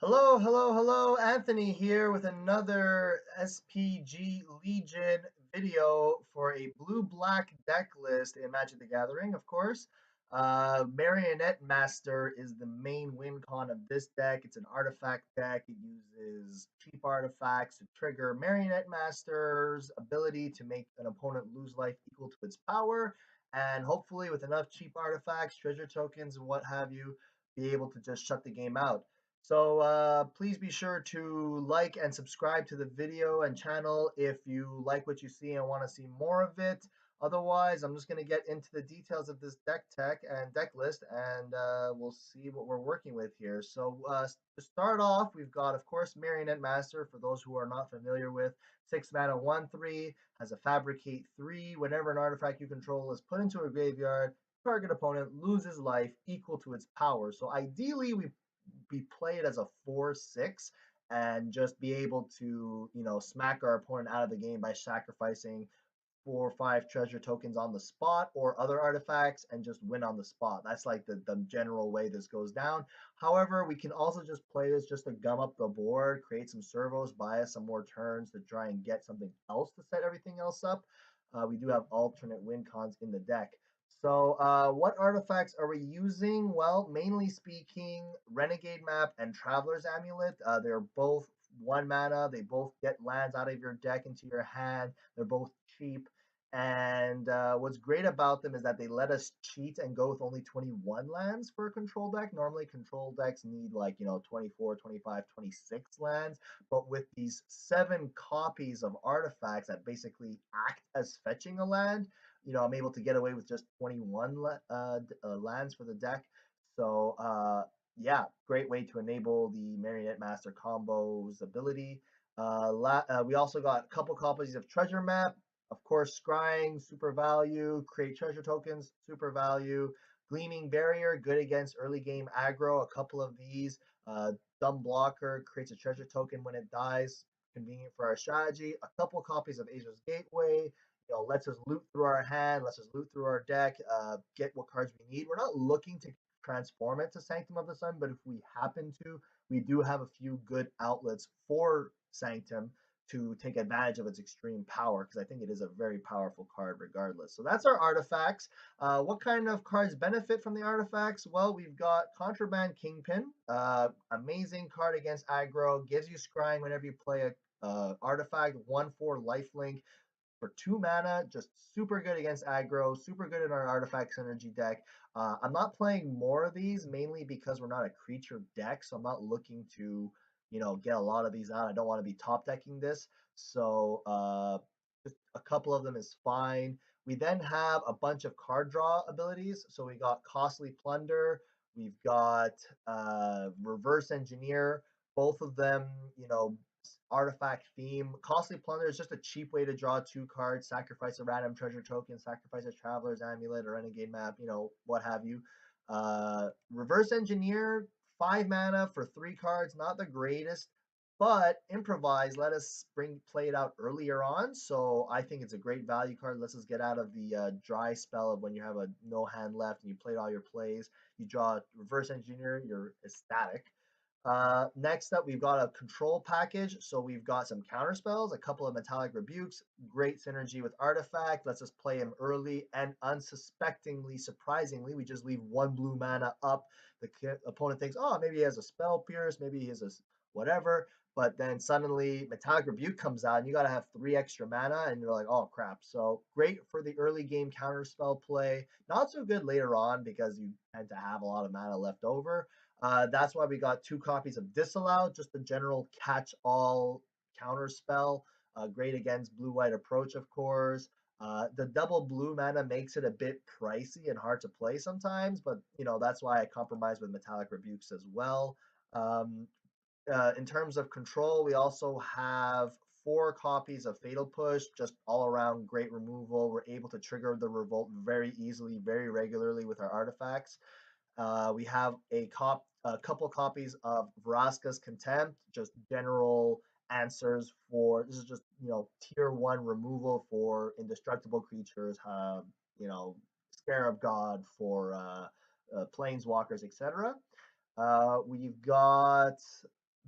Hello, hello, hello. Anthony here with another SPG Legion video for a blue-black deck list in Magic the Gathering, of course. Marionette Master is the main win con of this deck. It's an artifact deck. It uses cheap artifacts to trigger Marionette Master's ability to make an opponent lose life equal to its power. And hopefully, with enough cheap artifacts, treasure tokens, and what have you, be able to just shut the game out. So please be sure to like and subscribe to the video and channel if you like what you see and want to see more of it. Otherwise, I'm just going to get into the details of this deck tech and deck list, and we'll see what we're working with here. So to start off, we've got, of course, Marionette Master. For those who are not familiar with, 6 mana, 1/3, has a Fabricate 3. Whenever an artifact you control is put into a graveyard, target opponent loses life equal to its power. So ideally, we play it as a 4/6 and just be able to, smack our opponent out of the game by sacrificing 4 or 5 treasure tokens on the spot or other artifacts and just win on the spot. That's like the general way this goes down. However, we can also just play this just to gum up the board, create some servos, buy us some more turns to try and get something else to set everything else up. We do have alternate win cons in the deck. So, what artifacts are we using? Well, mainly speaking, Renegade Map and Traveler's Amulet. They're both 1 mana. They both get lands out of your deck into your hand. They're both cheap. And what's great about them is that they let us cheat and go with only 21 lands for a control deck. Normally, control decks need like, 24, 25, 26 lands. But with these 7 copies of artifacts that basically act as fetching a land, I'm able to get away with just 21 lands for the deck. So, yeah, great way to enable the Marionette Master combo's ability. We also got a couple copies of Treasure Map. Of course, Scrying, super value. Create treasure tokens, super value. Gleaming Barrier, good against early game aggro. A couple of these. Dumb Blocker creates a treasure token when it dies. Convenient for our strategy. A couple copies of Asia's Gateway. Lets us loot through our hand, lets us loot through our deck, get what cards we need. We're not looking to transform it to Sanctum of the Sun, but if we happen to, we do have a few good outlets for Sanctum to take advantage of its extreme power, because I think it is a very powerful card regardless. So that's our artifacts. What kind of cards benefit from the artifacts? Well, we've got Contraband Kingpin, amazing card against aggro, gives you scrying whenever you play a artifact, 1/4 lifelink for 2 mana, just super good against aggro, super good in our artifact synergy deck. I'm not playing more of these mainly because we're not a creature deck, so I'm not looking to, get a lot of these out. I don't want to be top decking this, so just a couple of them is fine. We then have a bunch of card draw abilities. So we got Costly Plunder, we've got Reverse Engineer. Both of them, artifact theme. Costly Plunder is just a cheap way to draw 2 cards, sacrifice a random treasure token, sacrifice a Traveler's Amulet or Renegade Map, what have you. Reverse Engineer, 5 mana for 3 cards, not the greatest, but Improvise let us play it out earlier on, so I think it's a great value card. Lets us get out of the dry spell of when you have a no hand left and you played all your plays. You draw Reverse Engineer, you're ecstatic. Next up, we've got a control package. So we've got some counter spells, a couple of metallic rebukes, great synergy with artifact. Lets us play him early and unsuspectingly, surprisingly, we just leave 1 blue mana up. The opponent thinks, oh, maybe he has a spell pierce, maybe he has a whatever. But then suddenly metallic rebuke comes out and you got to have 3 extra mana and you're like, oh crap. So great for the early game counter spell play. Not so good later on because you tend to have a lot of mana left over. That's why we got 2 copies of Disallow, just a general catch-all counter spell. Great against blue-white approach, of course. The double blue mana makes it a bit pricey and hard to play sometimes, but that's why I compromise with metallic rebukes as well. In terms of control, we also have 4 copies of Fatal Push, just all around great removal. We're able to trigger the revolt very easily, very regularly with our artifacts. We have a couple copies of Vraska's Contempt, just general answers for this is just tier 1 removal for indestructible creatures. Scarab God for planeswalkers, etc. We've got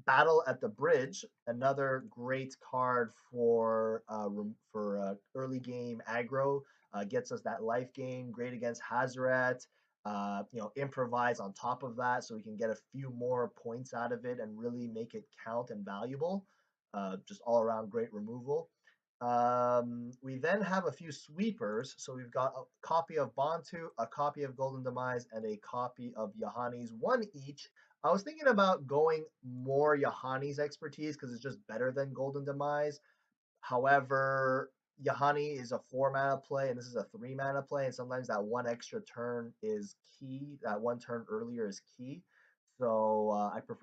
Battle at the Bridge, another great card for early game aggro. Gets us that life gain. Great against Hazaret. Improvise on top of that, so we can get a few more points out of it and really make it count and valuable. Just all around great removal. We then have a few sweepers. So we've got a copy of Bantu, a copy of Golden Demise, and a copy of Yahani's, one each. I was thinking about going more Yahani's expertise because it's just better than Golden Demise. However, Yahani is a 4 mana play, and this is a 3 mana play, and sometimes that one extra turn is key. That one turn earlier is key. So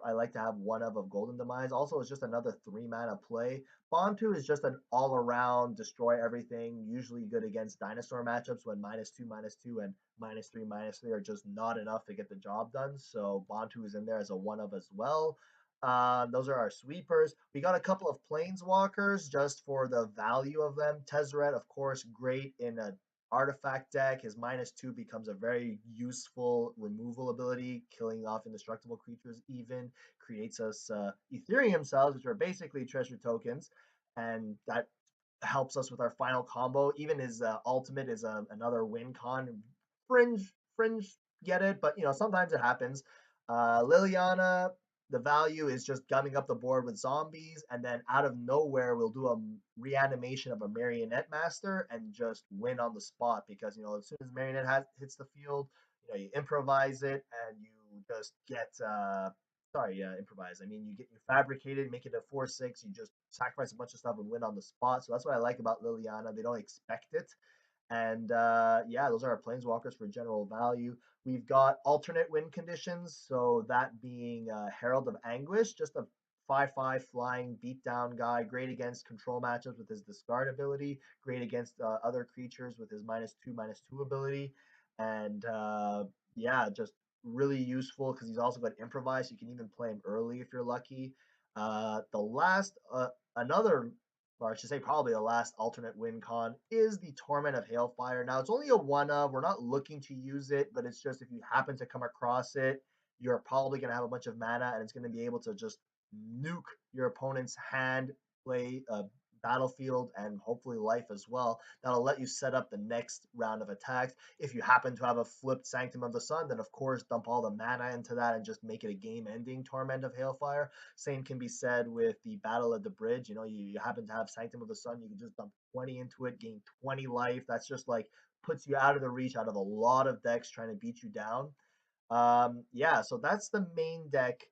I like to have one of Golden Demise. Also, it's just another 3 mana play. Bantu is just an all around destroy everything. Usually good against dinosaur matchups when -2/-2 and -3/-3 are just not enough to get the job done. So Bantu is in there as a one of as well. Those are our sweepers. We got a couple of planeswalkers just for the value of them. Tezzeret, of course, great in a artifact deck. His -2 becomes a very useful removal ability, killing off indestructible creatures even. Creates us Ethereum cells, which are basically treasure tokens. And that helps us with our final combo. Even his ultimate is another win con. Fringe, get it, but sometimes it happens. Liliana, the value is just gumming up the board with zombies, and then out of nowhere, we'll do a reanimation of a Marionette Master and just win on the spot because as soon as Marionette hits the field, you improvise it and you just get improvise. I mean, you fabricate it, make it a 4/6. You just sacrifice a bunch of stuff and win on the spot. So that's what I like about Liliana. They don't expect it. And yeah, those are our planeswalkers for general value. We've got alternate win conditions. So that being Herald of Anguish, just a 5/5 flying beatdown guy, great against control matchups with his discard ability, great against other creatures with his -2/-2 ability. And yeah, just really useful because he's also got improvise. You can even play him early if you're lucky. The last, another, or I should say probably the last alternate win con is the Torment of Hailfire. Now it's only a one of. We're not looking to use it, but it's just if you happen to come across it, you're probably going to have a bunch of mana and it's going to be able to just nuke your opponent's hand, play a battlefield, and hopefully life as well. That'll let you set up the next round of attacks. If you happen to have a flipped Sanctum of the Sun, then of course dump all the mana into that and just make it a game-ending Torment of Hailfire. Same can be said with the Battle of the Bridge. You happen to have Sanctum of the Sun, you can just dump 20 into it, gain 20 life. That's just like puts you out of the reach out of a lot of decks trying to beat you down. Yeah, so that's the main deck.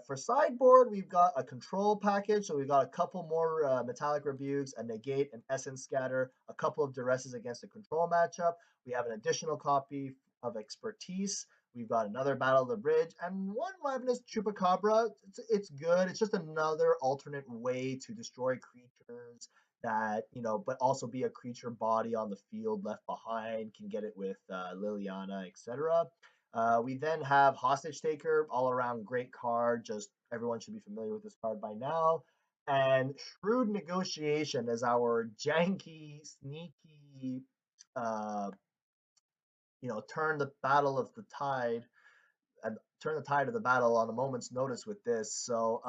For sideboard, we've got a control package. So we've got a couple more Metallic Rebukes, a Negate, an Essence Scatter, a couple of Duresses against a control matchup. We have an additional copy of Expertise. We've got another Battle of the Bridge and one Ravenous Chupacabra. It's good. It's just another alternate way to destroy creatures that, but also be a creature body on the field left behind. Can get it with Liliana, etc. We then have Hostage Taker, all around great card. Just everyone should be familiar with this card by now. And Shrewd Negotiation is our janky, sneaky, uh, turn the battle of the tide and turn the tide of the battle on a moment's notice with this. So,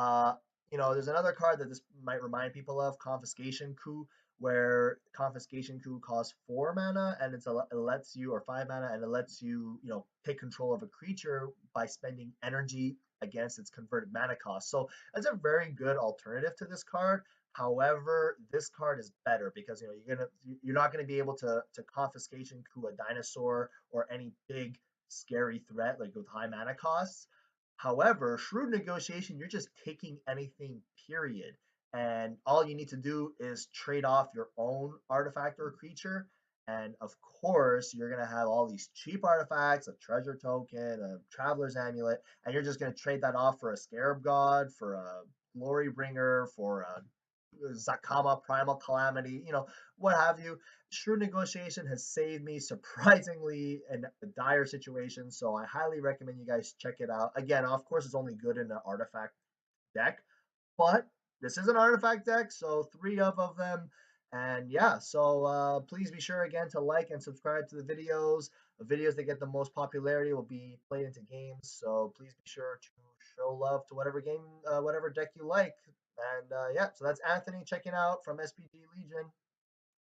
there's another card that this might remind people of, Confiscation Coup, where Confiscation Coup costs 4 mana and it lets you, or 5 mana, and it lets you, take control of a creature by spending energy against its converted mana cost. So that's a very good alternative to this card. However, this card is better because you're not gonna be able to Confiscation Coup a dinosaur or any big scary threat like with high mana costs. However, Shrewd Negotiation, you're just taking anything, period. And all you need to do is trade off your own artifact or creature. And of course, you're going to have all these cheap artifacts, a treasure token, a traveler's amulet, and you're just going to trade that off for a Scarab God, for a Glory Bringer, for a Zakama Primal Calamity, what have you. Shrewd Negotiation has saved me surprisingly in a dire situation, so I highly recommend you guys check it out. Again, of course, it's only good in an artifact deck, but this is an artifact deck, so 3 of them. And yeah, so please be sure again to like and subscribe to the videos. The videos that get the most popularity will be played into games, so please be sure to show love to whatever game, whatever deck you like. And yeah, so that's Anthony checking out from SPG Legion.